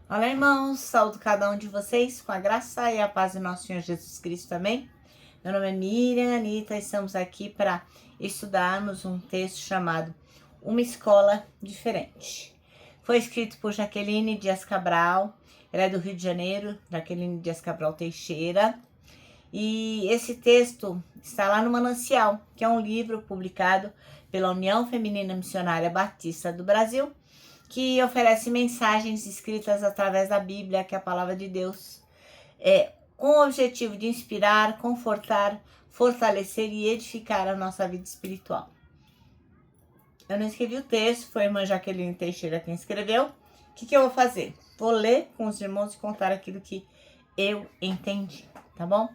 Olá, irmãos, saúdo cada um de vocês com a graça e a paz do nosso Senhor Jesus Cristo também. Meu nome é Miriam Anitta, estamos aqui para estudarmos um texto chamado Uma Escola Diferente. Foi escrito por Jaqueline Dias Cabral, ela é do Rio de Janeiro, Jaqueline Dias Cabral Teixeira. E esse texto está lá no Manancial, que é um livro publicado pela União Feminina Missionária Batista do Brasil, que oferece mensagens escritas através da Bíblia, que é a palavra de Deus, com o objetivo de inspirar, confortar, fortalecer e edificar a nossa vida espiritual. Eu não escrevi o texto, foi a irmã Jaqueline Teixeira quem escreveu. O que eu vou fazer? Vou ler com os irmãos e contar aquilo que eu entendi, tá bom?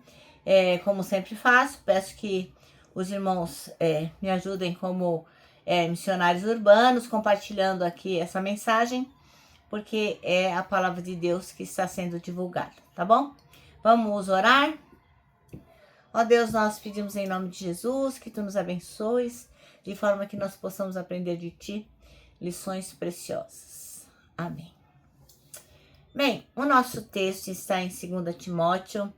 Como sempre faço, peço que os irmãos me ajudem como missionários urbanos, compartilhando aqui essa mensagem, porque é a palavra de Deus que está sendo divulgada, tá bom? Vamos orar? Ó Deus, nós pedimos em nome de Jesus que Tu nos abençoes, de forma que nós possamos aprender de Ti lições preciosas. Amém. Bem, o nosso texto está em 2 Timóteo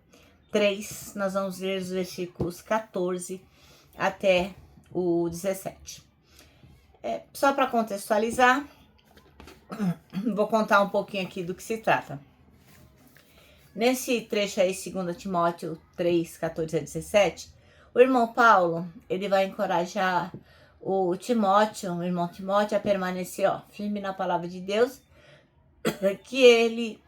3, nós vamos ler os versículos 14 até o 17. Só para contextualizar, vou contar um pouquinho aqui do que se trata. Nesse trecho aí, 2 Timóteo 3, 14 a 17, o irmão Paulo, ele vai encorajar o irmão Timóteo, a permanecer firme na palavra de Deus, que ele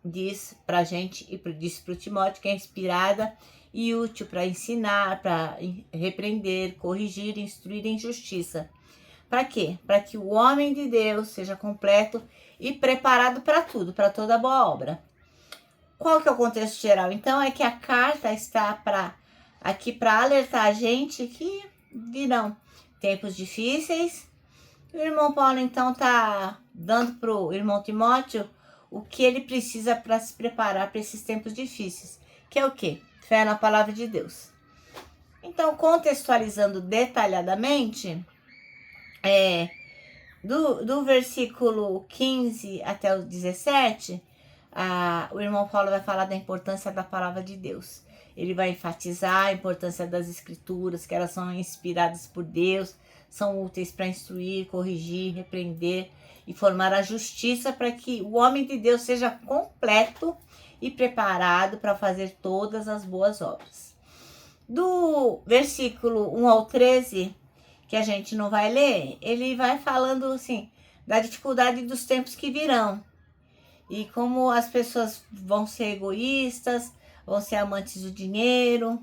diz pra gente e diz pro Timóteo que é inspirada e útil para ensinar, para repreender, corrigir, instruir em justiça. Para quê? Para que o homem de Deus seja completo e preparado para tudo, para toda boa obra. Qual que é o contexto geral? Então, é que a carta está aqui para alertar a gente que virão tempos difíceis. O irmão Paulo, então, está dando para o irmão Timóteo o que ele precisa para se preparar para esses tempos difíceis. Que é o quê? Fé na palavra de Deus. Então, contextualizando detalhadamente, do versículo 15 até o 17, o irmão Paulo vai falar da importância da palavra de Deus. Ele vai enfatizar a importância das escrituras, que elas são inspiradas por Deus, são úteis para instruir, corrigir, repreender e formar a justiça para que o homem de Deus seja completo e preparado para fazer todas as boas obras. Do versículo 1 ao 13, que a gente não vai ler, ele vai falando assim da dificuldade dos tempos que virão e como as pessoas vão ser egoístas, vão ser amantes do dinheiro.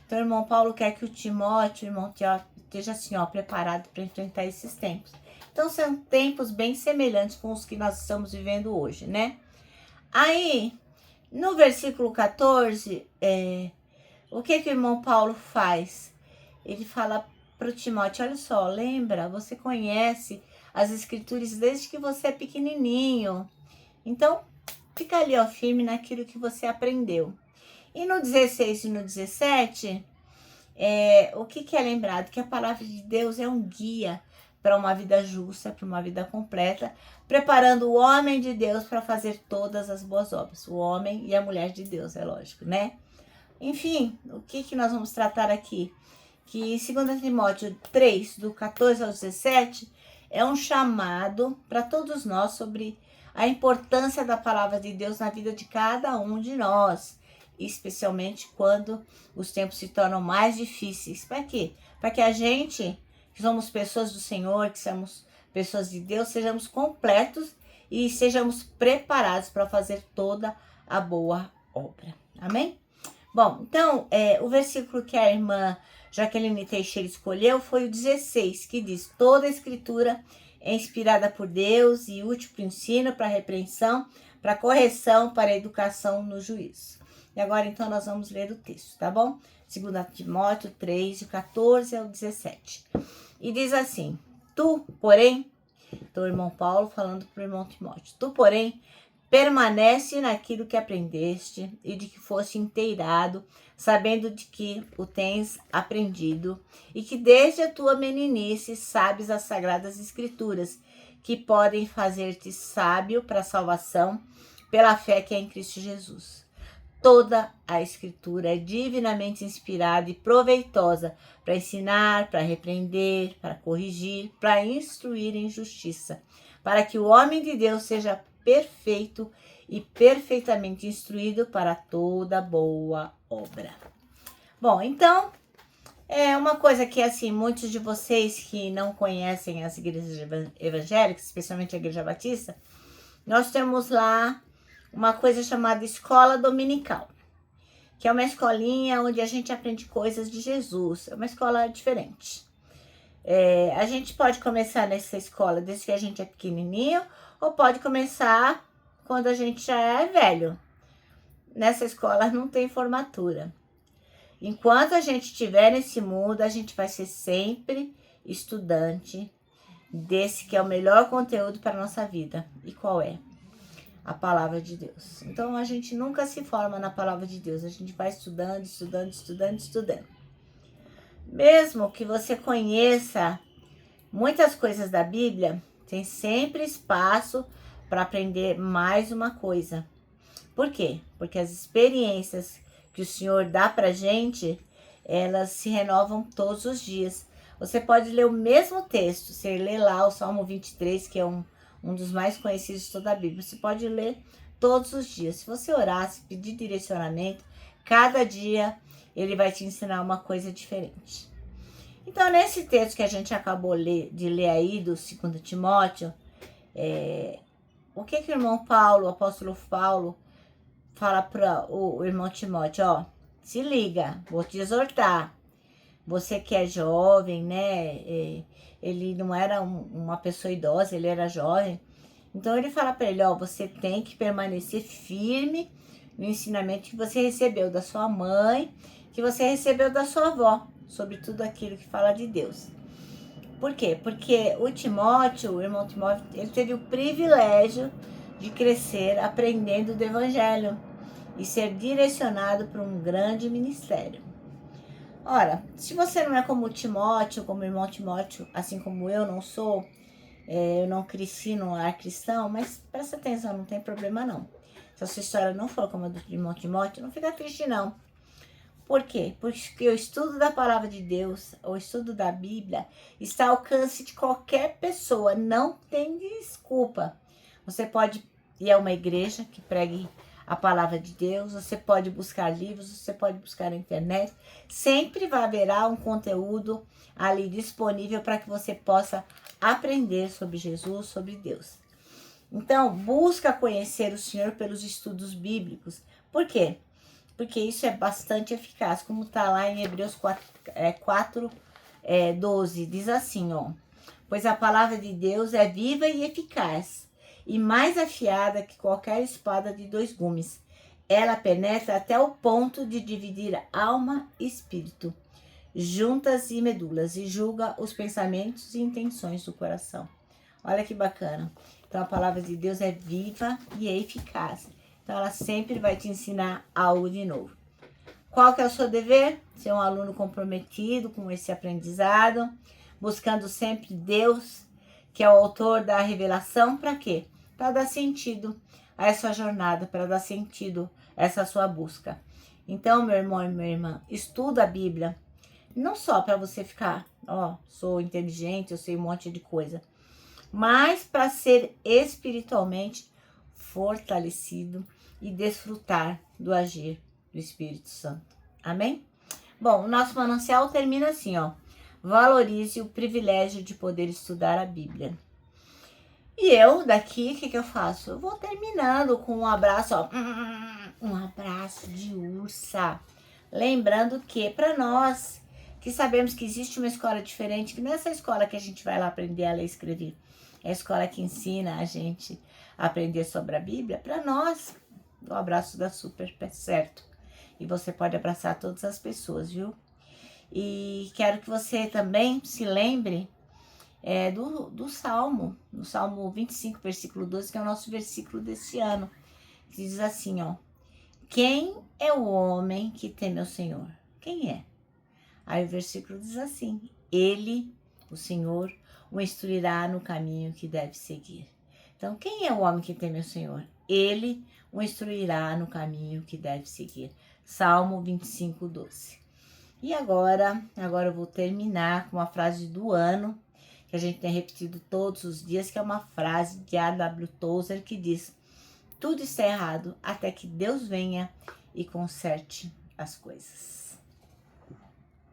Então, o irmão Paulo quer que o irmão Timóteo, esteja assim, preparado para enfrentar esses tempos. Então, são tempos bem semelhantes com os que nós estamos vivendo hoje, né? Aí, no versículo 14, o que o irmão Paulo faz? Ele fala para o Timóteo, olha só, lembra, você conhece as escrituras desde que você é pequenininho. Então, fica ali, firme naquilo que você aprendeu. E no 16 e no 17, o que é lembrado? Que a palavra de Deus é um guia para uma vida justa, para uma vida completa, preparando o homem de Deus para fazer todas as boas obras. O homem e a mulher de Deus, é lógico, né? Enfim, o que nós vamos tratar aqui? Que 2 Timóteo 3, do 14 ao 17, é um chamado para todos nós sobre a importância da palavra de Deus na vida de cada um de nós, especialmente quando os tempos se tornam mais difíceis. Para quê? Para que a gente, que somos pessoas do Senhor, que somos pessoas de Deus, sejamos completos e sejamos preparados para fazer toda a boa obra. Amém? Bom, então, o versículo que a irmã Jaqueline Teixeira escolheu foi o 16, que diz: toda a escritura é inspirada por Deus e útil para o ensino, para a repreensão, para a correção, para a educação no juízo. E agora, então, nós vamos ler o texto, tá bom? 2 Timóteo 3, de 14 ao 17. E diz assim: tu, porém, então o irmão Paulo falando para o irmão Timóteo, tu, porém, permanece naquilo que aprendeste e de que foste inteirado, sabendo de que o tens aprendido e que desde a tua meninice sabes as sagradas escrituras, que podem fazer-te sábio para a salvação pela fé que é em Cristo Jesus. Toda a Escritura é divinamente inspirada e proveitosa para ensinar, para repreender, para corrigir, para instruir em justiça, para que o homem de Deus seja perfeito e perfeitamente instruído para toda boa obra. Bom, então, é uma coisa que, assim, muitos de vocês que não conhecem as igrejas evangélicas, especialmente a Igreja Batista, nós temos lá uma coisa chamada Escola Dominical, que é uma escolinha onde a gente aprende coisas de Jesus. É uma escola diferente. A gente pode começar nessa escola desde que a gente é pequenininho, ou pode começar quando a gente já é velho. Nessa escola não tem formatura. Enquanto a gente estiver nesse mundo, a gente vai ser sempre estudante desse que é o melhor conteúdo para a nossa vida. E qual é? A palavra de Deus. Então a gente nunca se forma na palavra de Deus. A gente vai estudando, estudando, estudando, estudando. Mesmo que você conheça muitas coisas da Bíblia, tem sempre espaço para aprender mais uma coisa. Por quê? Porque as experiências que o Senhor dá pra gente, elas se renovam todos os dias. Você pode ler o mesmo texto, você lê lá o Salmo 23, que é um dos mais conhecidos de toda a Bíblia. Você pode ler todos os dias. Se você orar, se pedir direcionamento, cada dia ele vai te ensinar uma coisa diferente. Então, nesse texto que a gente acabou de ler aí, do 2 Timóteo, o que o irmão Paulo, o apóstolo Paulo, fala para o irmão Timóteo, ó, se liga, vou te exortar. Você que é jovem, né? Ele não era uma pessoa idosa, ele era jovem. Então ele fala para ele, ó, você tem que permanecer firme no ensinamento que você recebeu da sua mãe, que você recebeu da sua avó, sobre tudo aquilo que fala de Deus. Por quê? Porque o Timóteo, o irmão Timóteo, ele teve o privilégio de crescer aprendendo do Evangelho e ser direcionado para um grande ministério. Ora, se você não é como Timóteo, como o irmão Timóteo, assim como eu não sou, eu não cresci no lar cristão, mas presta atenção, não tem problema não. Se a sua história não for como a do irmão Timóteo, não fica triste não. Por quê? Porque o estudo da palavra de Deus, o estudo da Bíblia, está ao alcance de qualquer pessoa, não tem desculpa. Você pode ir a uma igreja que pregue a palavra de Deus, você pode buscar livros, você pode buscar na internet, sempre vai haverá um conteúdo ali disponível para que você possa aprender sobre Jesus, sobre Deus. Então, busca conhecer o Senhor pelos estudos bíblicos. Por quê? Porque isso é bastante eficaz, como está lá em Hebreus 4:12, diz assim, ó, pois a palavra de Deus é viva e eficaz, e mais afiada que qualquer espada de 2 gumes. Ela penetra até o ponto de dividir alma e espírito, juntas e medulas, e julga os pensamentos e intenções do coração. Olha que bacana. Então a palavra de Deus é viva e é eficaz. Então ela sempre vai te ensinar algo de novo. Qual que é o seu dever? Ser um aluno comprometido com esse aprendizado, buscando sempre Deus, que é o autor da revelação, para quê? Para dar sentido a essa jornada, para dar sentido a essa sua busca. Então, meu irmão e minha irmã, estuda a Bíblia, não só para você ficar, ó, sou inteligente, eu sei um monte de coisa, mas para ser espiritualmente fortalecido e desfrutar do agir do Espírito Santo. Amém? Bom, o nosso manancial termina assim, ó. Valorize o privilégio de poder estudar a Bíblia. E eu, daqui, o que eu faço? Eu vou terminando com um abraço, ó. Um abraço de ursa. Lembrando que, para nós, que sabemos que existe uma escola diferente, que não é essa escola que a gente vai lá aprender a ler e escrever. É a escola que ensina a gente a aprender sobre a Bíblia. Para nós, o abraço dá super certo. E você pode abraçar todas as pessoas, viu? E quero que você também se lembre do Salmo, no Salmo 25, versículo 12, que é o nosso versículo desse ano, que diz assim, ó, quem é o homem que teme ao Senhor? Quem é? Aí o versículo diz assim, ele, o Senhor, o instruirá no caminho que deve seguir. Então, quem é o homem que teme ao Senhor? ele o instruirá no caminho que deve seguir. Salmo 25:12. E agora eu vou terminar com uma frase do ano, que a gente tem repetido todos os dias, que é uma frase de A.W. Tozer, que diz: tudo está errado até que Deus venha e conserte as coisas.